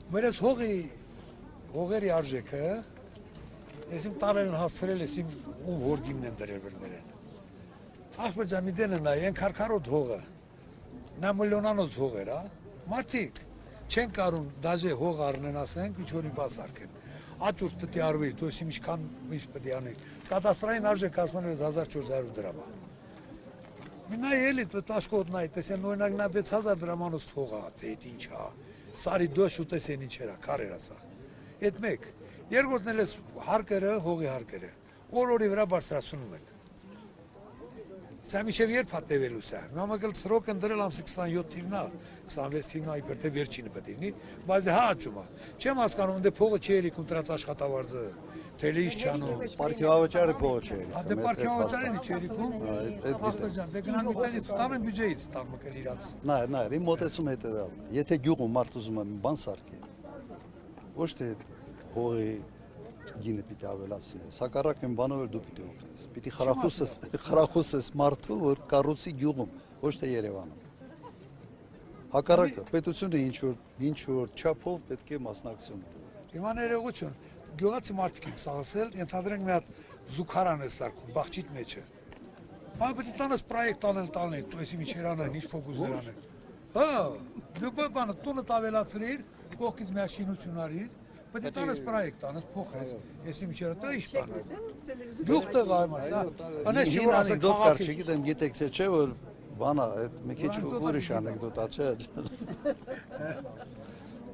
Մերես հողերի արժեքը, ես իմ տարելն հասցրել ես իմ ում հորգիմն են դրել վրներեն։ Ախպերջան մի դենը նա, են քարքարոտ հողը, նա միլիոնանոց հողեր, մարդիկ չեն կարուն դաժե հող առնեն ասենք, իչորի բաս արկեն։ Աճուրդ պտի արվի, դոս իմ իշքան ինչ պտի անի, կատաստրային արժեք ասման 1400 դրամա։ Մինա ելիտ պտ աշկոտ նայ, տեսեն նոյնակ նա 6000 դրամանոց հողա, թե էտ ինչ հա, սարի դոշ ու տեսեն ինչ երա, կարեր ասա։ Էտ մեկ, երկորդն էլ ես հարկերը, հողի հարկերը, օրի վրա բարձրացնում են։ Սա միշև երբ հատևելու սա, մամակել սրոք են դրել ամսի 27 թիվնա, 26 թիվնա իպեր թե վերջինը պտիվնի, բայց դե հա աճում է, չեմ հասկանում, դե փողը չի երիք ունտրած աշխատավարձը, թելի ինչ չանում։ Պարքիվավճարը փողը չի երիք։ Դե պարքիվավճարին ինչ երիքում, ախպերջան, դե գնան մի տենից ստան են բյուջեից ստան մկել իրանց։ Նայր, իմ մոտեցում հետևյալն է, եթե գյուղում մարդ ուզում է մի բան սարքի, ոչ թե հողի գինը պիտի ավելացնես, հակառակ են բանով էլ դու պիտի օգնես, պիտի խրախուսես մարդու, որ կառուցի գյուղում, ոչ թե Երևանում։ Հակառակը, պետությունը ինչ-որ չափով պետք է մասնակցություն տվի։ Հիմա ներողություն, գյուղացի մարդիկ ենք սաղասել, ենթադրենք մի հատ զուգարան է սարքում, բաղջիտ մեջը։ Այն պետք է տանես պրոյեկտ տանել, այս ինչ երանեն, ինչ ֆոկուսներ անեն։ Հա, դու բանը տունը ավելացրիր, կողքից մի շինություն արիր, պետք է տանես պրոյեկտ տանես, փոխես, այս ինչ երա, դա ինչ բան է։ Գյուղ տեղ այմաս, հա։ Անես չի որ ասեք քաղաքի։ Չգիտեմ, գիտեք թե չէ, որ բանա, այդ մի քիչ ուրիշ անեկդոտա չէ։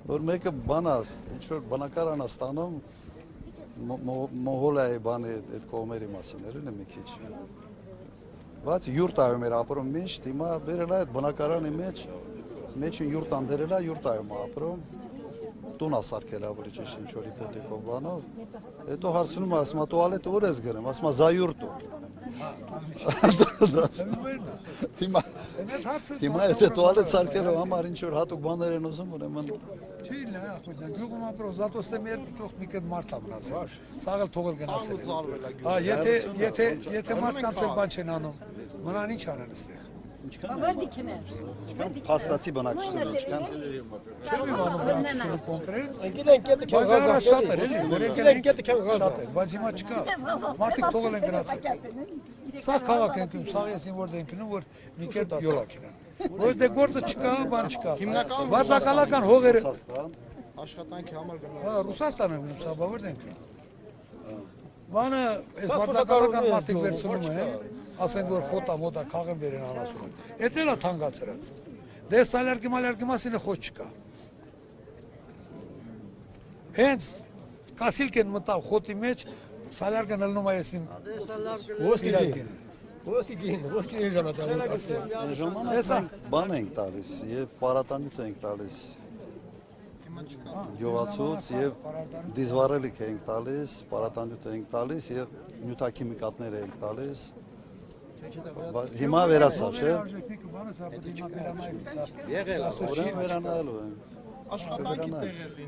Որ մեկը բանաս, ինչ որ բնակարան է ստանում Մոհոլիայի բանի այդ կողմերի մասին, էլի մի քիչ։ Բայց յուրտայում էր ապրում միշտ, հիմա բերել է այդ բնակարանի մեջը յուրտան դերել է, յուրտայում է ապրում, տուն է սարքել ավելի ճիշտ ինչ որ իպոթեկով բանով, հետո հարցնում է, ասում է տուալետը ուր ես գնում, ասում է զայուրտու։ Հիմա եթե տուալետ սարքելով համար ինչ որ հատուկ բաներ են ուզում, ուրեմն չի լա, ախպեջան, գյուղում ապրող զատոստե մի երկու ճոխ մի կետ մարդ է մնացել, սաղել թողել գնացել է։ Հա, եթե մարդկանց էլ բան չեն անում, մնան ինչ անեն ստեղ։ Փաստացի բնակչություն ինչքան։ Չեմ իմանում բնակչությունը կոնկրետ, բայց այլ շատ էր, բայց հիմա չկա, մարդիկ թողել են գնացել։ Սա քաղաք են կնում, սաղ ես որ դեն կնում, որ մի կետ յոլակ ինան։ Ոչ դե գործը չկա, բան չկա։ Վարձակալական հողերը։ Աշխատանքի համար գնալ։ Հա, Ռուսաստան են գնում, սա բավար դեն կնում։ Բանը, այս վարձակալական մարդիկ վերցնում են, ասենք որ խոտա մոտա քաղեն բերեն անասում են։ Էդ էլ է թանգացրած։ Դե սալյարկի մալյարկի մասին է խոսք չկա։ Հենց կասիլք են մտավ խոտի մեջ, սալյարկը նլնում է ես իմ իրազգին։ Ոսկի Ժամանակ բան ենք տալիս եւ պարատանյութ ենք տալիս գյուղացուց եւ դիզվարելիք ենք տալիս, պարատանյութ ենք տալիս եւ նյութաքիմիկատներ ենք տալիս։ Հիմա վերացավ, չէ՞։ Ուրեմն վերանալու են։ աշխատանքի տեղեր լինի։